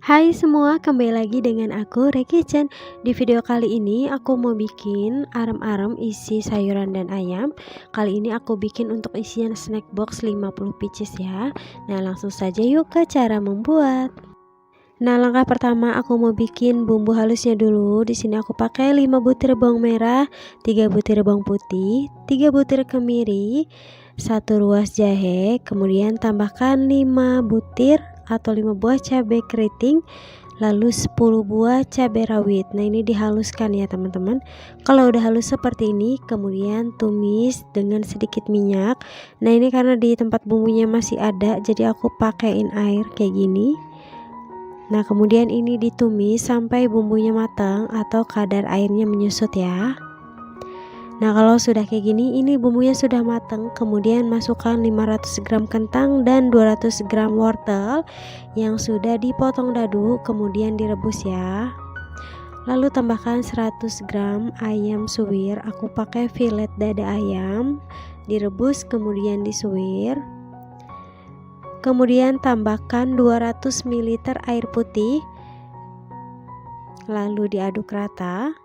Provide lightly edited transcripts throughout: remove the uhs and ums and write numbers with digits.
Hai semua, kembali lagi dengan aku Rekicen. Di video kali ini aku mau bikin arem-arem isi sayuran dan ayam. Kali ini aku bikin untuk isian snack box 50 pieces ya. Nah, langsung saja yuk ke cara membuat. Nah, langkah pertama aku mau bikin bumbu halusnya dulu. Di sini aku pakai 5 butir bawang merah, 3 butir bawang putih, 3 butir kemiri, 1 ruas jahe, kemudian tambahkan 5 butir atau 5 buah cabai keriting, lalu 10 buah cabai rawit. Nah, ini dihaluskan ya teman-teman. Kalau udah halus seperti ini, kemudian tumis dengan sedikit minyak. Nah, ini karena di tempat bumbunya masih ada, jadi aku pakaiin air kayak gini. Nah, kemudian ini ditumis sampai bumbunya matang atau kadar airnya menyusut ya. Nah, kalau sudah kayak gini, ini bumbunya sudah matang. Kemudian masukkan 500 gram kentang dan 200 gram wortel yang sudah dipotong dadu, kemudian direbus ya. Lalu tambahkan 100 gram ayam suwir. Aku pakai filet dada ayam, direbus kemudian disuwir. Kemudian tambahkan 200 ml air putih, lalu diaduk rata.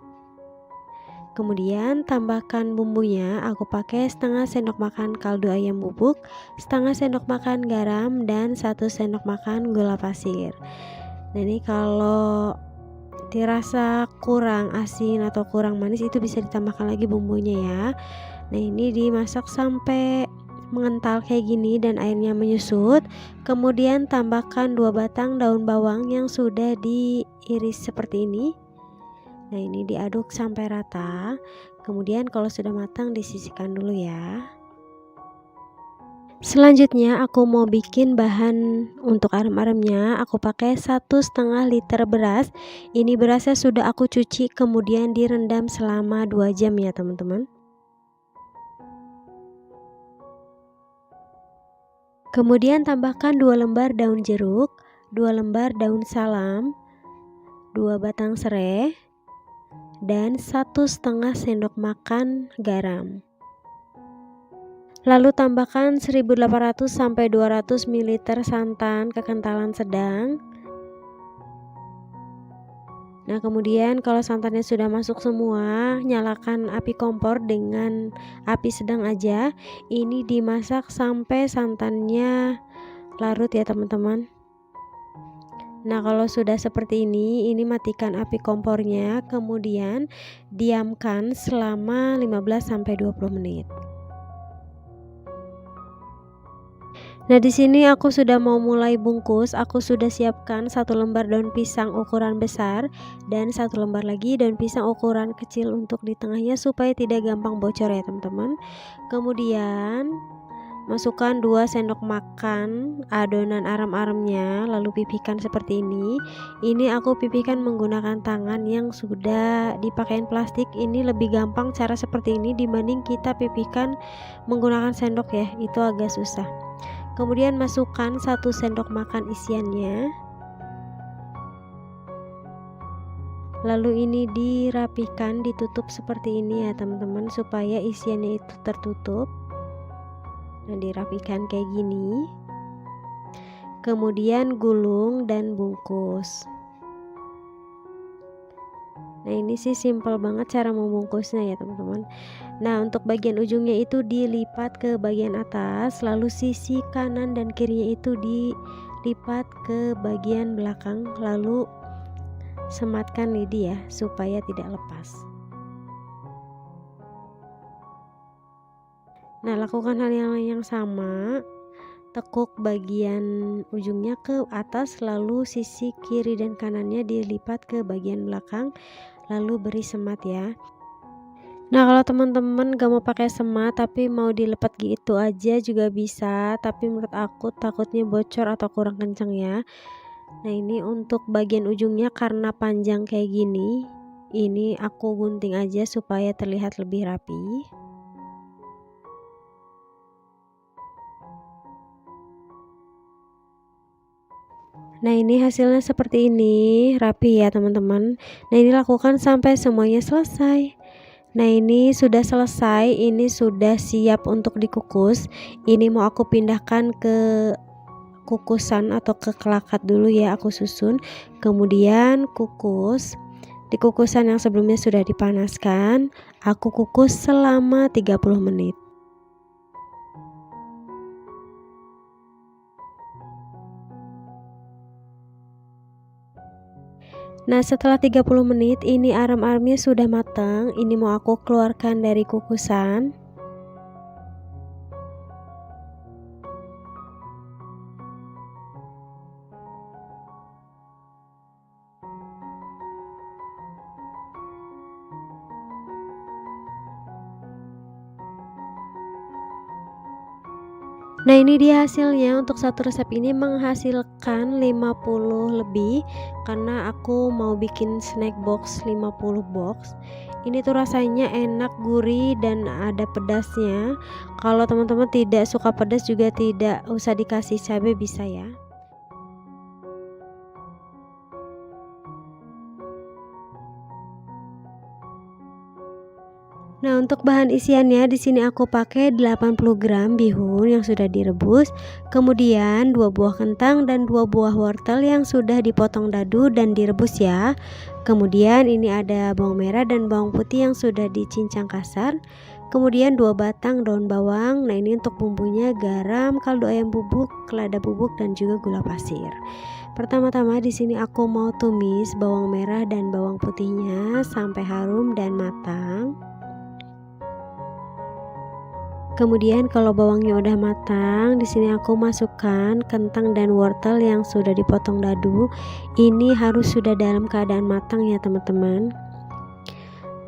Kemudian tambahkan bumbunya. Aku pakai setengah sendok makan kaldu ayam bubuk, setengah sendok makan garam, dan 1 sendok makan gula pasir. Nah, ini kalau dirasa kurang asin atau kurang manis itu bisa ditambahkan lagi bumbunya ya. Nah, ini dimasak sampai mengental kayak gini dan airnya menyusut. Kemudian tambahkan 2 batang daun bawang yang sudah diiris seperti ini. Nah, ini diaduk sampai rata. Kemudian kalau sudah matang disisihkan dulu ya. Selanjutnya aku mau bikin bahan untuk arem-aremnya. Aku pakai 1,5 liter beras. Ini berasnya sudah aku cuci kemudian direndam selama 2 jam ya teman-teman. Kemudian tambahkan 2 lembar daun jeruk, 2 lembar daun salam, 2 batang serai, dan 1,5 sendok makan garam. Lalu tambahkan 1800 sampai 200 ml santan kekentalan sedang. Nah, kemudian kalau santannya sudah masuk semua, nyalakan api kompor dengan api sedang aja. Ini dimasak sampai santannya larut ya teman-teman. Nah, kalau sudah seperti ini matikan api kompornya, kemudian diamkan selama 15 sampai 20 menit. Nah, di sini aku sudah mau mulai bungkus. Aku sudah siapkan 1 lembar daun pisang ukuran besar dan 1 lembar lagi daun pisang ukuran kecil untuk di tengahnya supaya tidak gampang bocor ya teman-teman. Kemudian masukkan 2 sendok makan adonan arem-aremnya, lalu pipihkan seperti ini. Ini aku pipihkan menggunakan tangan yang sudah dipakein plastik. Ini lebih gampang cara seperti ini dibanding kita pipihkan menggunakan sendok ya, itu agak susah. Kemudian masukkan 1 sendok makan isiannya. Lalu ini dirapikan, ditutup seperti ini ya teman-teman supaya isiannya itu tertutup. Nah, dirapikan kayak gini. Kemudian gulung dan bungkus. Nah, ini sih simple banget cara membungkusnya ya teman-teman. Nah, untuk bagian ujungnya itu dilipat ke bagian atas, lalu sisi kanan dan kirinya itu dilipat ke bagian belakang, lalu sematkan lidi ya supaya tidak lepas. Nah, lakukan hal yang sama. Tekuk bagian ujungnya ke atas, lalu sisi kiri dan kanannya dilipat ke bagian belakang, lalu beri semat ya. Nah, kalau teman-teman gak mau pakai semat tapi mau dilepat gitu aja juga bisa, tapi menurut aku takutnya bocor atau kurang kencang ya. Nah, ini untuk bagian ujungnya karena panjang kayak gini, ini aku gunting aja supaya terlihat lebih rapi. Nah, ini hasilnya seperti ini, rapi ya teman-teman. Nah, ini lakukan sampai semuanya selesai. Nah, ini sudah selesai, ini sudah siap untuk dikukus. Ini mau aku pindahkan ke kukusan atau kekelakat dulu ya, aku susun. Kemudian kukus. Di kukusan yang sebelumnya sudah dipanaskan, aku kukus selama 30 menit. Nah, setelah 30 menit ini arem-aremnya sudah matang. Ini mau aku keluarkan dari kukusan. Nah, ini dia hasilnya. Untuk satu resep ini menghasilkan 50 lebih karena aku mau bikin snack box 50 box. Ini tuh rasanya enak, gurih dan ada pedasnya. Kalau teman-teman tidak suka pedas juga tidak usah dikasih cabai, bisa ya. Nah, untuk bahan isiannya di sini aku pakai 80 gram bihun yang sudah direbus, kemudian 2 buah kentang dan 2 buah wortel yang sudah dipotong dadu dan direbus ya. Kemudian ini ada bawang merah dan bawang putih yang sudah dicincang kasar. Kemudian 2 batang daun bawang. Nah, ini untuk bumbunya garam, kaldu ayam bubuk, lada bubuk dan juga gula pasir. Pertama-tama di sini aku mau tumis bawang merah dan bawang putihnya sampai harum dan matang. Kemudian kalau bawangnya udah matang, di sini aku masukkan kentang dan wortel yang sudah dipotong dadu. Ini harus sudah dalam keadaan matang ya, teman-teman.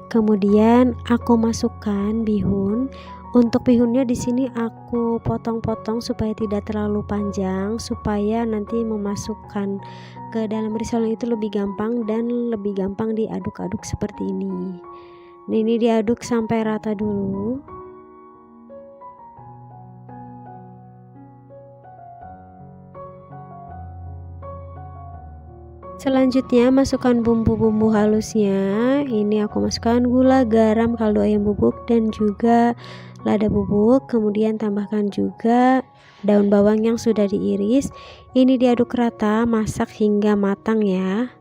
Kemudian aku masukkan bihun. Untuk bihunnya di sini aku potong-potong supaya tidak terlalu panjang, supaya nanti memasukkan ke dalam risol itu lebih gampang dan lebih gampang diaduk-aduk seperti ini. Nah, ini diaduk sampai rata dulu. Selanjutnya masukkan bumbu-bumbu halusnya. Ini aku masukkan gula, garam, kaldu ayam bubuk dan juga lada bubuk. Kemudian tambahkan juga daun bawang yang sudah diiris. Ini diaduk rata, masak hingga matang ya.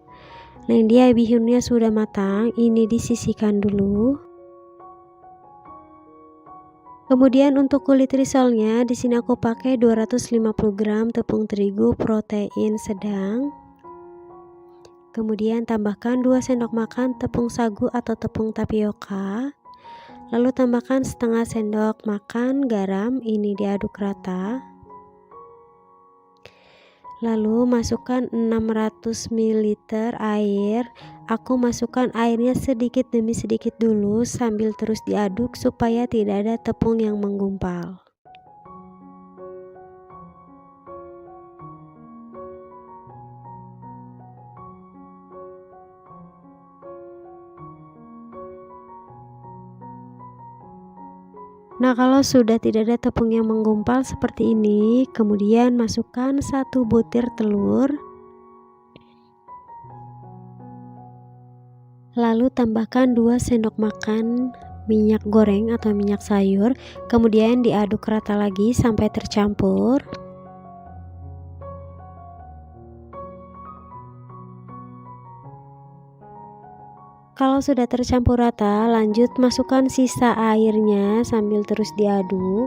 Nah, dia bihunnya sudah matang, ini disisihkan dulu. Kemudian untuk kulit risolnya di sini aku pakai 250 gram tepung terigu protein sedang. Kemudian tambahkan 2 sendok makan tepung sagu atau tepung tapioka. Lalu tambahkan setengah sendok makan garam, ini diaduk rata. Lalu masukkan 600 ml air. Aku masukkan airnya sedikit demi sedikit dulu sambil terus diaduk supaya tidak ada tepung yang menggumpal. Nah, kalau sudah tidak ada tepung yang menggumpal seperti ini, kemudian masukkan 1 butir telur. Lalu tambahkan 2 sendok makan minyak goreng atau minyak sayur, kemudian diaduk rata lagi sampai tercampur. Kalau sudah tercampur rata, lanjut masukkan sisa airnya sambil terus diaduk.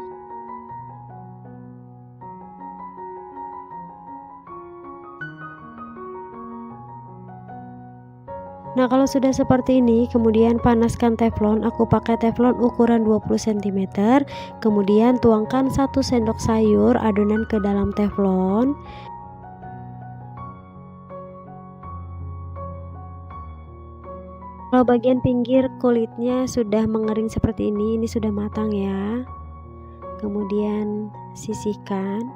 Nah, kalau sudah seperti ini, kemudian panaskan teflon. Aku pakai teflon ukuran 20 cm. Kemudian tuangkan 1 sendok sayur adonan ke dalam teflon. Kalau bagian pinggir kulitnya sudah mengering seperti ini sudah matang ya. Kemudian sisihkan.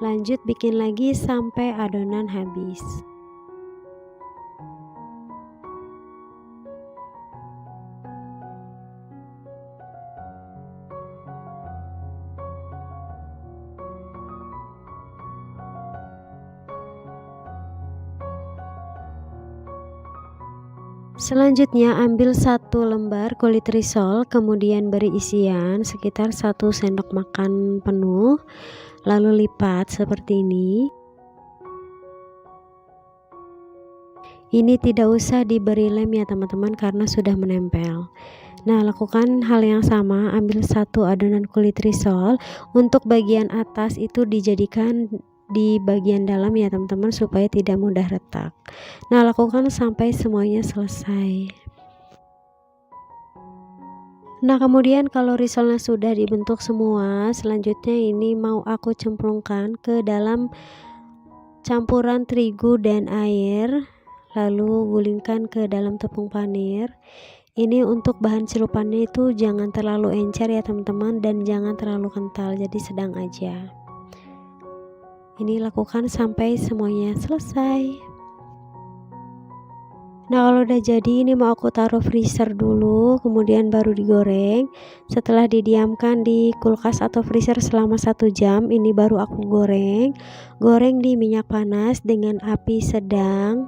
Lanjut bikin lagi sampai adonan habis. Selanjutnya ambil 1 lembar kulit risol, kemudian beri isian sekitar 1 sendok makan penuh, lalu lipat seperti ini. Ini tidak usah diberi lem ya teman-teman karena sudah menempel. Nah, lakukan hal yang sama, ambil 1 adonan kulit risol, untuk bagian atas itu dijadikan di bagian dalam ya teman-teman supaya tidak mudah retak. Nah, lakukan sampai semuanya selesai. Nah, kemudian kalau risolnya sudah dibentuk semua, selanjutnya ini mau aku cemplungkan ke dalam campuran terigu dan air, lalu gulingkan ke dalam tepung panir. Ini untuk bahan celupannya itu jangan terlalu encer ya teman-teman, dan jangan terlalu kental, jadi sedang aja. Ini lakukan sampai semuanya selesai. Nah, kalau udah jadi ini mau aku taruh freezer dulu, kemudian baru digoreng. Setelah didiamkan di kulkas atau freezer selama 1 jam, ini baru aku goreng. Goreng di minyak panas dengan api sedang.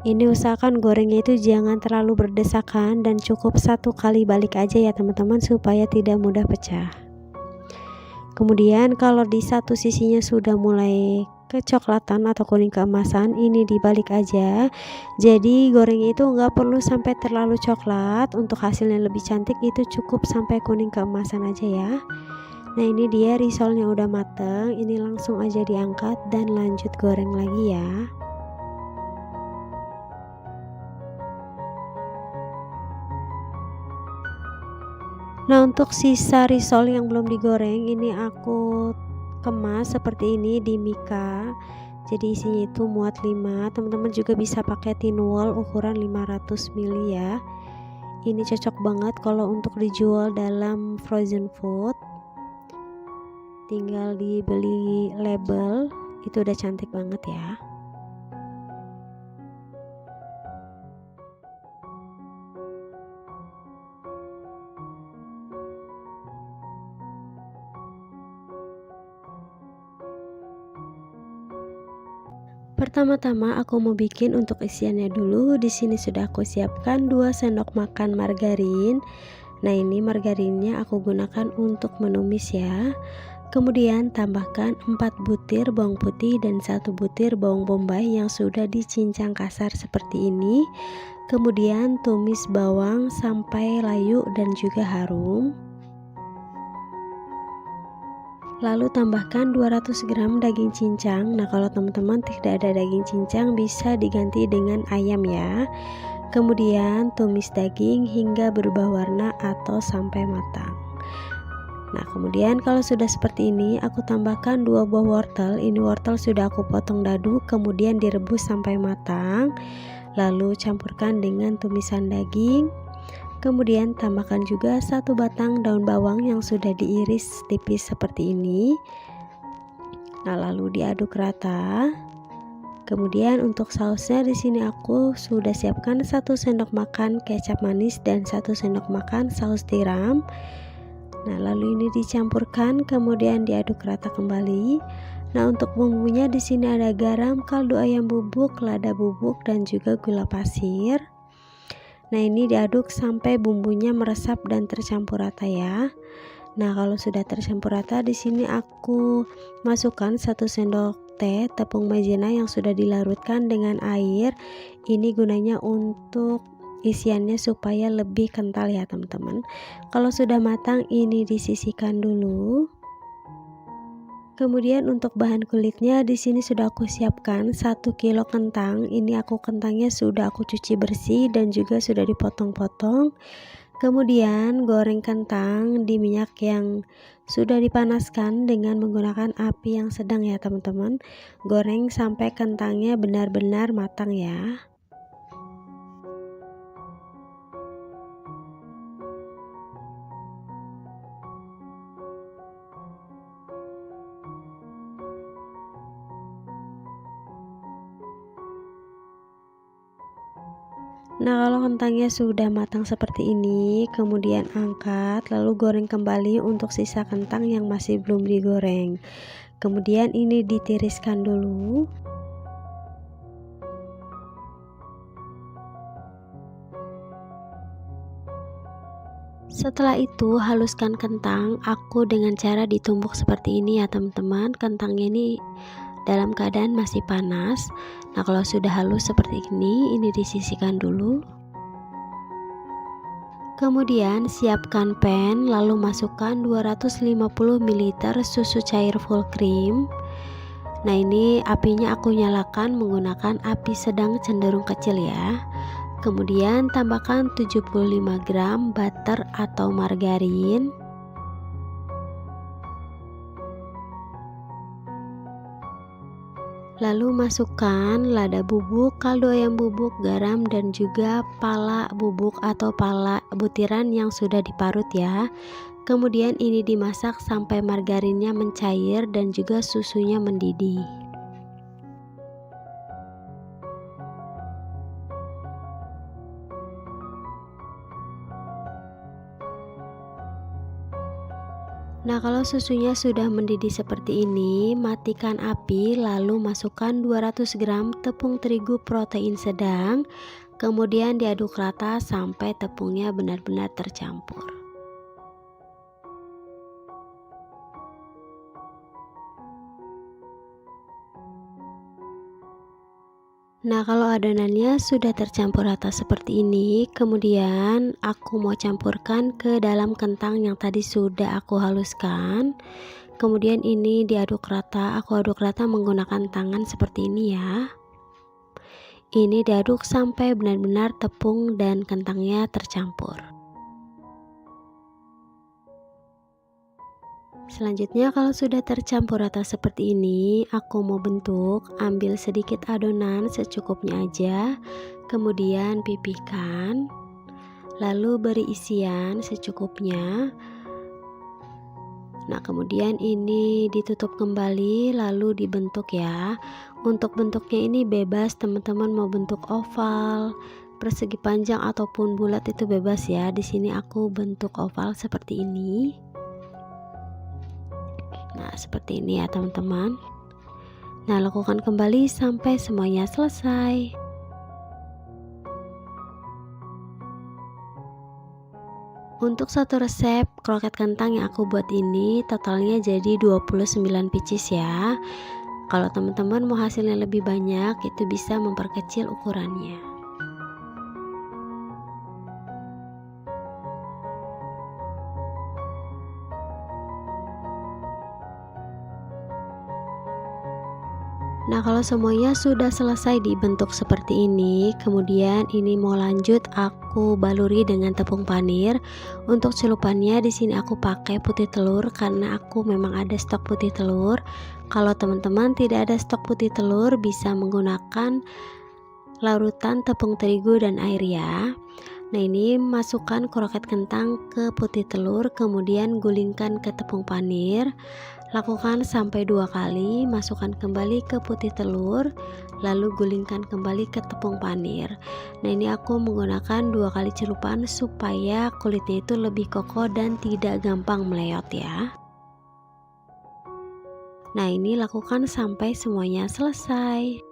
Ini usahakan gorengnya itu jangan terlalu berdesakan dan cukup 1 kali balik aja ya teman-teman supaya tidak mudah pecah. Kemudian kalau di satu sisinya sudah mulai kecoklatan atau kuning keemasan, ini dibalik aja. Jadi gorengnya itu nggak perlu sampai terlalu coklat, untuk hasilnya lebih cantik itu cukup sampai kuning keemasan aja ya. Nah, ini dia risolnya udah mateng, ini langsung aja diangkat dan lanjut goreng lagi ya. Nah, untuk sisa risol yang belum digoreng ini aku kemas seperti ini di mika. Jadi isinya itu muat 5. Teman-teman juga bisa pakai tin wol ukuran 500 ml ya. Ini cocok banget kalau untuk dijual dalam frozen food. Tinggal dibeli label, itu udah cantik banget ya. Pertama-tama aku mau bikin untuk isiannya dulu. Di sini sudah aku siapkan 2 sendok makan margarin. Nah, ini margarinnya aku gunakan untuk menumis ya. Kemudian tambahkan 4 butir bawang putih dan 1 butir bawang bombay yang sudah dicincang kasar seperti ini. Kemudian tumis bawang sampai layu dan juga harum. Lalu tambahkan 200 gram daging cincang. Nah, kalau teman-teman tidak ada daging cincang bisa diganti dengan ayam ya. Kemudian tumis daging hingga berubah warna atau sampai matang. Nah, kemudian kalau sudah seperti ini aku tambahkan 2 buah wortel. Ini wortel sudah aku potong dadu, kemudian direbus sampai matang. Lalu campurkan dengan tumisan daging. Kemudian tambahkan juga 1 batang daun bawang yang sudah diiris tipis seperti ini. Nah, lalu diaduk rata. Kemudian untuk sausnya di sini aku sudah siapkan 1 sendok makan kecap manis dan 1 sendok makan saus tiram. Nah, lalu ini dicampurkan kemudian diaduk rata kembali. Nah, untuk bumbunya di sini ada garam, kaldu ayam bubuk, lada bubuk dan juga gula pasir. Nah, ini diaduk sampai bumbunya meresap dan tercampur rata ya. Nah, kalau sudah tercampur rata di sini aku masukkan 1 sendok teh tepung maizena yang sudah dilarutkan dengan air. Ini gunanya untuk isiannya supaya lebih kental ya teman-teman. Kalau sudah matang ini disisihkan dulu. Kemudian untuk bahan kulitnya di sini sudah aku siapkan 1 kilo kentang. Ini kentangnya sudah aku cuci bersih dan juga sudah dipotong-potong. Kemudian goreng kentang di minyak yang sudah dipanaskan dengan menggunakan api yang sedang ya teman-teman. Goreng sampai kentangnya benar-benar matang ya. Nah, kalau kentangnya sudah matang seperti ini, kemudian angkat, lalu goreng kembali untuk sisa kentang yang masih belum digoreng. Kemudian ini ditiriskan dulu. Setelah itu haluskan kentang aku dengan cara ditumbuk seperti ini ya teman-teman. Kentangnya ini dalam keadaan masih panas. Nah kalau sudah halus seperti ini disisihkan dulu. Kemudian siapkan pan, lalu masukkan 250 ml susu cair full cream. Nah ini apinya aku nyalakan menggunakan api sedang cenderung kecil ya. Kemudian tambahkan 75 gram butter atau margarin. Lalu masukkan lada bubuk, kaldu ayam bubuk, garam dan juga pala bubuk atau pala butiran yang sudah diparut ya. Kemudian ini dimasak sampai margarinnya mencair dan juga susunya mendidih. Nah kalau susunya sudah mendidih seperti ini, matikan api lalu masukkan 200 gram tepung terigu protein sedang. Kemudian diaduk rata sampai tepungnya benar-benar tercampur. Nah kalau adonannya sudah tercampur rata seperti ini, kemudian aku mau campurkan ke dalam kentang yang tadi sudah aku haluskan. Kemudian ini diaduk rata, aku aduk rata menggunakan tangan seperti ini ya. Ini diaduk sampai benar-benar tepung dan kentangnya tercampur. Selanjutnya kalau sudah tercampur rata seperti ini, aku mau bentuk, ambil sedikit adonan secukupnya aja, kemudian pipihkan, lalu beri isian secukupnya. Nah kemudian ini ditutup kembali lalu dibentuk ya. Untuk bentuknya ini bebas, teman-teman mau bentuk oval, persegi panjang ataupun bulat itu bebas ya. Di sini aku bentuk oval seperti ini. Nah seperti ini ya teman-teman. Nah lakukan kembali sampai semuanya selesai. Untuk satu resep kroket kentang yang aku buat ini totalnya jadi 29 pieces ya. Kalau teman-teman mau hasilnya lebih banyak itu bisa memperkecil ukurannya. Nah kalau semuanya sudah selesai dibentuk seperti ini, kemudian ini mau lanjut aku baluri dengan tepung panir. Untuk celupannya di sini aku pakai putih telur karena aku memang ada stok putih telur. Kalau teman-teman tidak ada stok putih telur bisa menggunakan larutan tepung terigu dan air ya. Nah ini masukkan kroket kentang ke putih telur, kemudian gulingkan ke tepung panir. Lakukan sampai 2 kali, masukkan kembali ke putih telur, lalu gulingkan kembali ke tepung panir. Nah ini aku menggunakan 2 kali celupan supaya kulitnya itu lebih kokoh dan tidak gampang meleyot ya. Nah ini lakukan sampai semuanya selesai.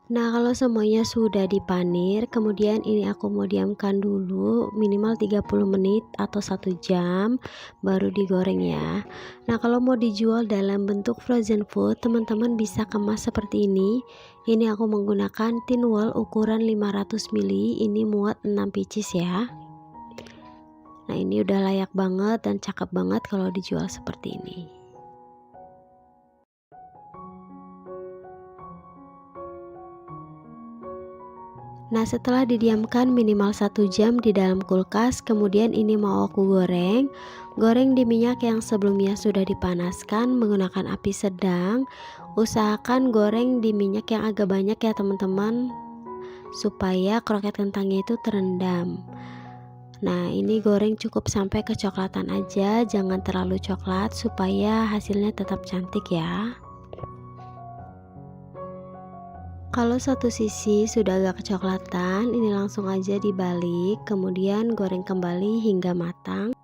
Nah kalau semuanya sudah dipanir, kemudian ini aku mau diamkan dulu minimal 30 menit atau 1 jam baru digoreng ya. Nah kalau mau dijual dalam bentuk frozen food, teman-teman bisa kemas seperti ini. Ini aku menggunakan tin wall ukuran 500 ml, ini muat 6 pieces ya. Nah ini udah layak banget dan cakep banget kalau dijual seperti ini. Nah setelah didiamkan minimal 1 jam di dalam kulkas, kemudian ini mau aku goreng. Goreng di minyak yang sebelumnya sudah dipanaskan menggunakan api sedang. Usahakan goreng di minyak yang agak banyak ya teman-teman, supaya kroket kentangnya itu terendam. Nah ini goreng cukup sampai kecoklatan aja, jangan terlalu coklat supaya hasilnya tetap cantik ya. Kalau satu sisi sudah agak kecoklatan, ini langsung aja dibalik, kemudian goreng kembali hingga matang.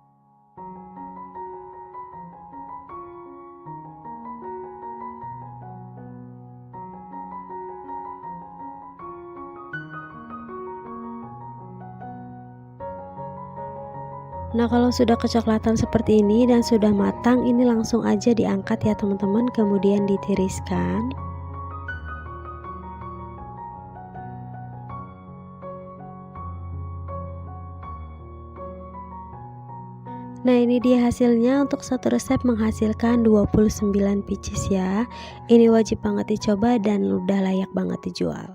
Nah, kalau sudah kecoklatan seperti ini dan sudah matang, ini langsung aja diangkat ya teman-teman, kemudian ditiriskan. Nah, ini dia hasilnya. Untuk satu resep menghasilkan 29 pieces ya. Ini wajib banget dicoba dan udah layak banget dijual.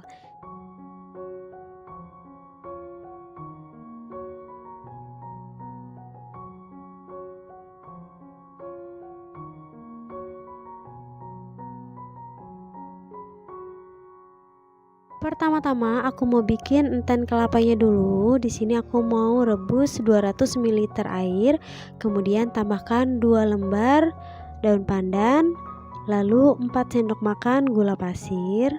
Pertama-tama aku mau bikin enten kelapanya dulu. Di sini aku mau rebus 200 ml air, kemudian tambahkan 2 lembar daun pandan, lalu 4 sendok makan gula pasir.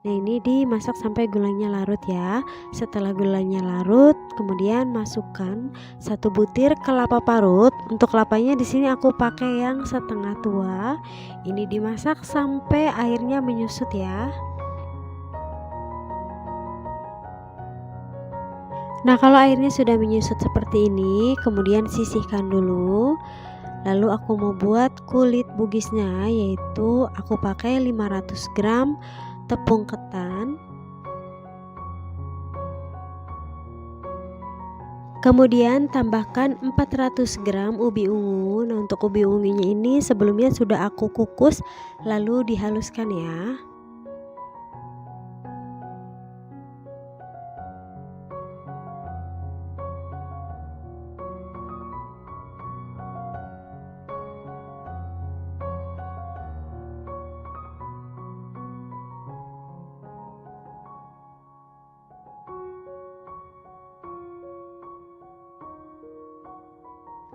Nah, ini dimasak sampai gulanya larut ya. Setelah gulanya larut, kemudian masukkan 1 butir kelapa parut. Untuk kelapanya di sini aku pakai yang setengah tua. Ini dimasak sampai airnya menyusut ya. Nah, kalau airnya sudah menyusut seperti ini, kemudian sisihkan dulu. Lalu aku mau buat kulit bugisnya, yaitu aku pakai 500 gram tepung ketan. Kemudian tambahkan 400 gram ubi ungu. Nah, untuk ubi ungunya ini sebelumnya sudah aku kukus lalu dihaluskan ya.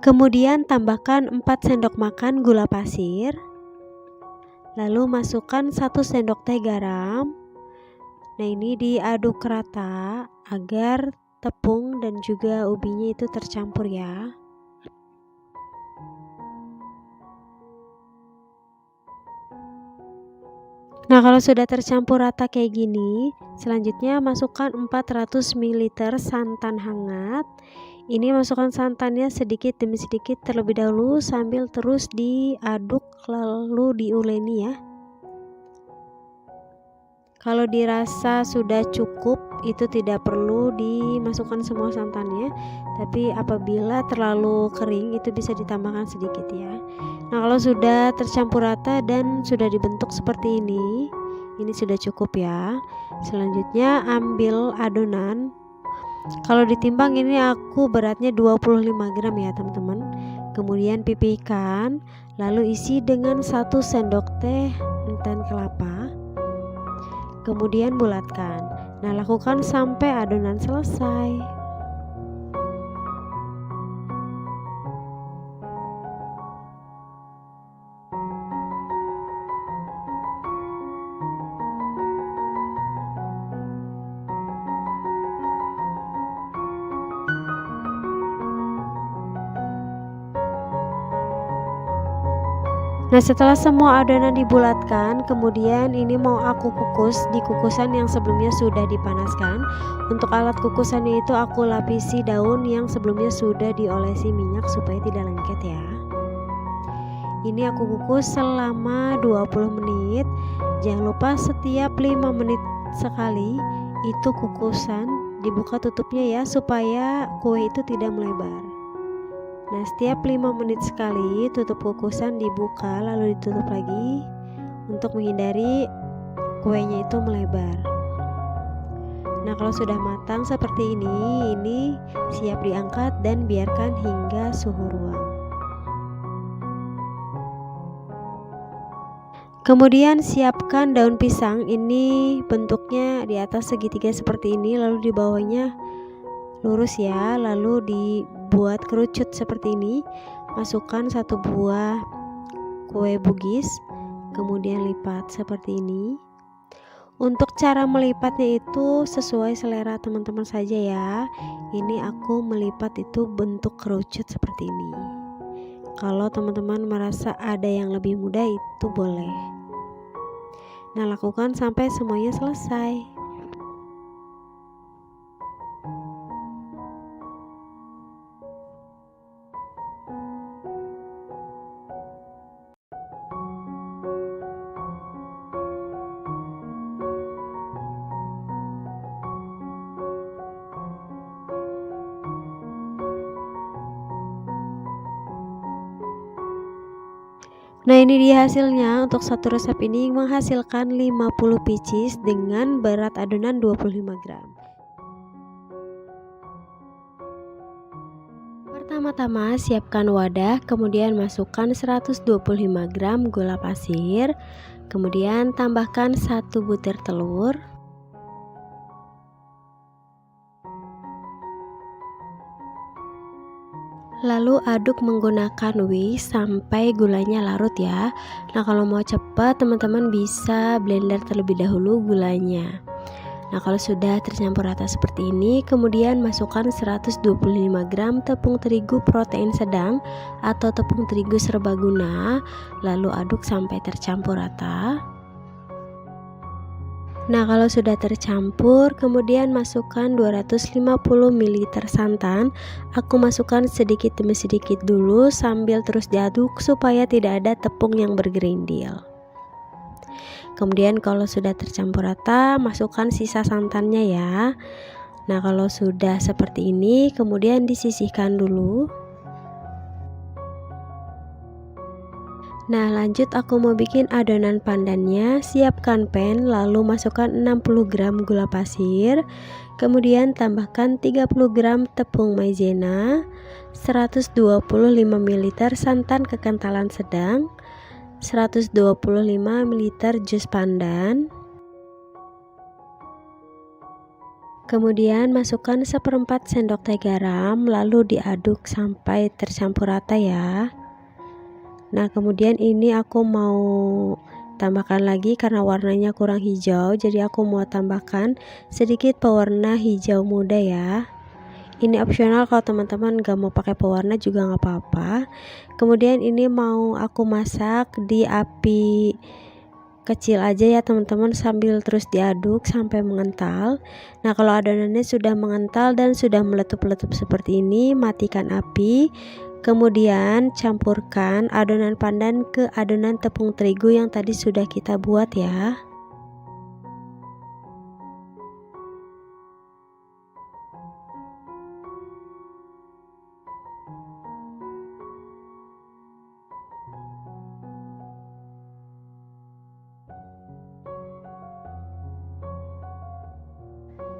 Kemudian tambahkan 4 sendok makan gula pasir. Lalu masukkan 1 sendok teh garam. Nah, ini diaduk rata agar tepung dan juga ubinya itu tercampur ya. Nah, kalau sudah tercampur rata kayak gini, selanjutnya masukkan 400 ml santan hangat. Ini masukkan santannya sedikit demi sedikit terlebih dahulu sambil terus diaduk lalu diuleni ya. Kalau dirasa sudah cukup, itu tidak perlu dimasukkan semua santannya, tapi apabila terlalu kering itu bisa ditambahkan sedikit ya. Nah, kalau sudah tercampur rata dan sudah dibentuk seperti ini sudah cukup ya. Selanjutnya ambil adonan. Kalau ditimbang ini aku beratnya 25 gram ya teman-teman. Kemudian pipihkan, lalu isi dengan 1 sendok teh enten kelapa. Kemudian bulatkan. Nah, lakukan sampai adonan selesai. Nah, setelah semua adonan dibulatkan, kemudian ini mau aku kukus di kukusan yang sebelumnya sudah dipanaskan. Untuk alat kukusannya itu aku lapisi daun yang sebelumnya sudah diolesi minyak supaya tidak lengket ya. Ini aku kukus selama 20 menit. Jangan lupa setiap 5 menit sekali itu kukusan dibuka tutupnya ya, supaya kue itu tidak melebar. Nah, setiap 5 menit sekali tutup kukusan dibuka lalu ditutup lagi untuk menghindari kuenya itu melebar. Nah, kalau sudah matang seperti ini siap diangkat dan biarkan hingga suhu ruang. Kemudian siapkan daun pisang. Ini bentuknya di atas segitiga seperti ini, lalu di bawahnya lurus ya, lalu dibuat kerucut seperti ini. Masukkan 1 buah kue bugis, kemudian lipat seperti ini. Untuk cara melipatnya itu sesuai selera teman-teman saja ya. Ini aku melipat itu bentuk kerucut seperti ini. Kalau teman-teman merasa ada yang lebih mudah itu boleh. Nah, lakukan sampai semuanya selesai. Nah, ini dia hasilnya. Untuk satu resep ini menghasilkan 50 pieces dengan berat adonan 25 gram. Pertama-tama siapkan wadah, kemudian masukkan 125 gram gula pasir, kemudian tambahkan 1 butir telur. Lalu aduk menggunakan whisk sampai gulanya larut ya. Nah, kalau mau cepat teman-teman bisa blender terlebih dahulu gulanya. Nah, kalau sudah tercampur rata seperti ini, kemudian masukkan 125 gram tepung terigu protein sedang atau tepung terigu serbaguna, lalu aduk sampai tercampur rata. Nah, kalau sudah tercampur, kemudian masukkan 250 ml santan. Aku masukkan sedikit demi sedikit dulu sambil terus diaduk supaya tidak ada tepung yang bergerindil. Kemudian kalau sudah tercampur rata, masukkan sisa santannya ya. Nah, kalau sudah seperti ini, kemudian disisihkan dulu. Nah, lanjut aku mau bikin adonan pandannya. Siapkan pan, lalu masukkan 60 gram gula pasir, kemudian tambahkan 30 gram tepung maizena, 125 ml santan kekentalan sedang, 125 ml jus pandan. Kemudian masukkan 1/4 sendok teh garam, lalu diaduk sampai tercampur rata ya. Nah, kemudian ini aku mau tambahkan lagi karena warnanya kurang hijau, jadi aku mau tambahkan sedikit pewarna hijau muda ya. Ini opsional, kalau teman-teman gak mau pakai pewarna juga gak apa-apa. Kemudian ini mau aku masak di api kecil aja ya teman-teman, sambil terus diaduk sampai mengental. Nah, kalau adonannya sudah mengental dan sudah meletup-letup seperti ini, matikan api. Kemudian campurkan adonan pandan ke adonan tepung terigu yang tadi sudah kita buat ya.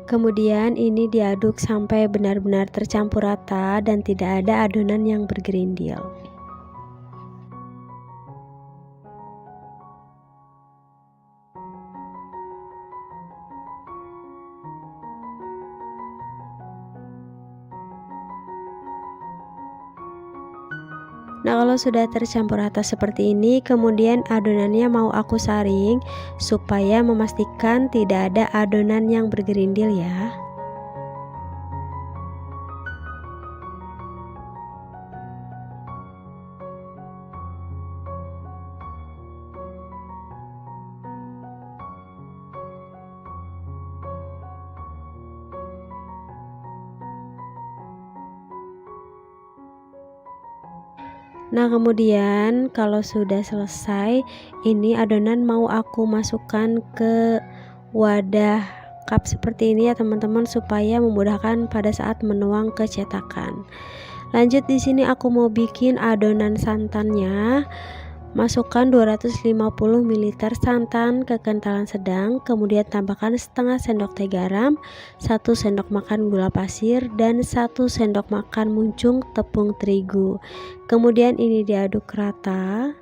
Kemudian ini diaduk sampai benar-benar tercampur rata dan tidak ada adonan yang bergerindil. Nah, kalau sudah tercampur rata seperti ini, kemudian adonannya mau aku saring supaya memastikan tidak ada adonan yang bergerindil ya. Nah, kemudian kalau sudah selesai, ini adonan mau aku masukkan ke wadah cup seperti ini ya teman-teman, supaya memudahkan pada saat menuang ke cetakan. Lanjut, di sini aku mau bikin adonan santannya. Masukkan 250 ml santan kekentalan sedang, kemudian tambahkan setengah sendok teh garam, 1 sendok makan gula pasir, dan 1 sendok makan muncung tepung terigu. Kemudian ini diaduk rata.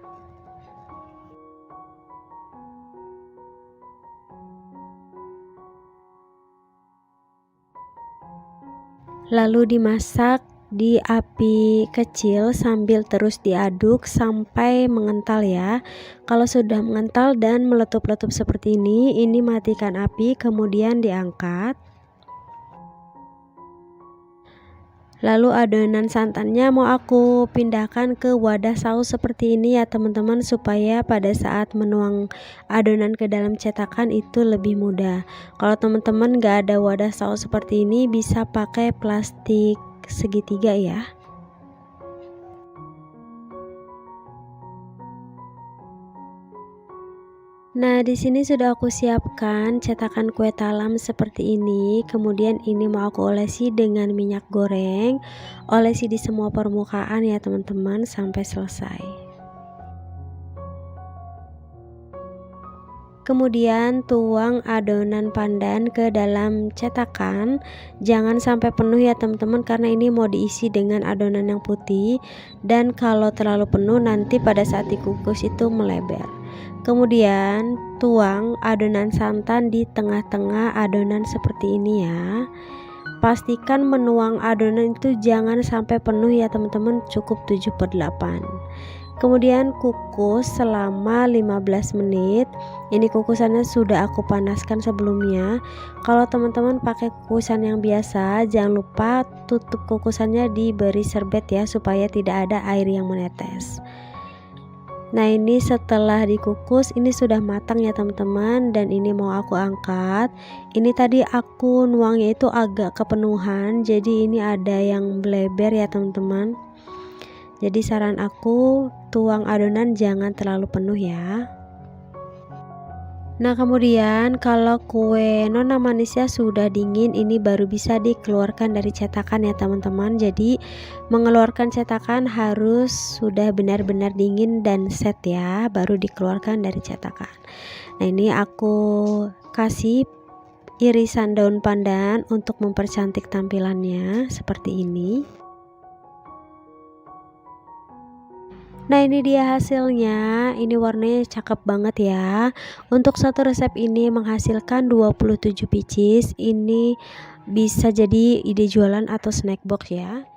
Lalu dimasak di api kecil sambil terus diaduk sampai mengental ya. Kalau sudah mengental dan meletup-letup seperti ini matikan api, kemudian diangkat. Lalu adonan santannya mau aku pindahkan ke wadah saus seperti ini ya teman-teman, supaya pada saat menuang adonan ke dalam cetakan itu lebih mudah. Kalau teman-teman gak ada wadah saus seperti ini, bisa pakai plastik segitiga ya. Nah, di sini sudah aku siapkan cetakan kue talam seperti ini. Kemudian ini mau aku olesi dengan minyak goreng. Olesi di semua permukaan ya teman-teman sampai selesai. Kemudian tuang adonan pandan ke dalam cetakan, jangan sampai penuh ya teman-teman, karena ini mau diisi dengan adonan yang putih, dan kalau terlalu penuh nanti pada saat dikukus itu melebar. Kemudian tuang adonan santan di tengah-tengah adonan seperti ini ya. Pastikan menuang adonan itu jangan sampai penuh ya teman-teman, cukup 7/8. Kemudian kukus selama 15 menit. Ini kukusannya sudah aku panaskan sebelumnya. Kalau teman-teman pakai kukusan yang biasa, jangan lupa tutup kukusannya diberi serbet ya, supaya tidak ada air yang menetes. Nah, ini setelah dikukus ini sudah matang ya teman-teman, dan ini mau aku angkat. Ini tadi aku nuangnya itu agak kepenuhan, jadi ini ada yang bleber ya teman-teman. Jadi saran aku tuang adonan jangan terlalu penuh ya. Nah, kemudian kalau kue nona manisnya sudah dingin, ini baru bisa dikeluarkan dari cetakan ya teman-teman. Jadi mengeluarkan cetakan harus sudah benar-benar dingin dan set ya, baru dikeluarkan dari cetakan. Nah, ini aku kasih irisan daun pandan untuk mempercantik tampilannya seperti ini. Nah, ini dia hasilnya. Ini warnanya cakep banget ya. Untuk satu resep ini menghasilkan 27 pieces. Ini bisa jadi ide jualan atau snack box ya.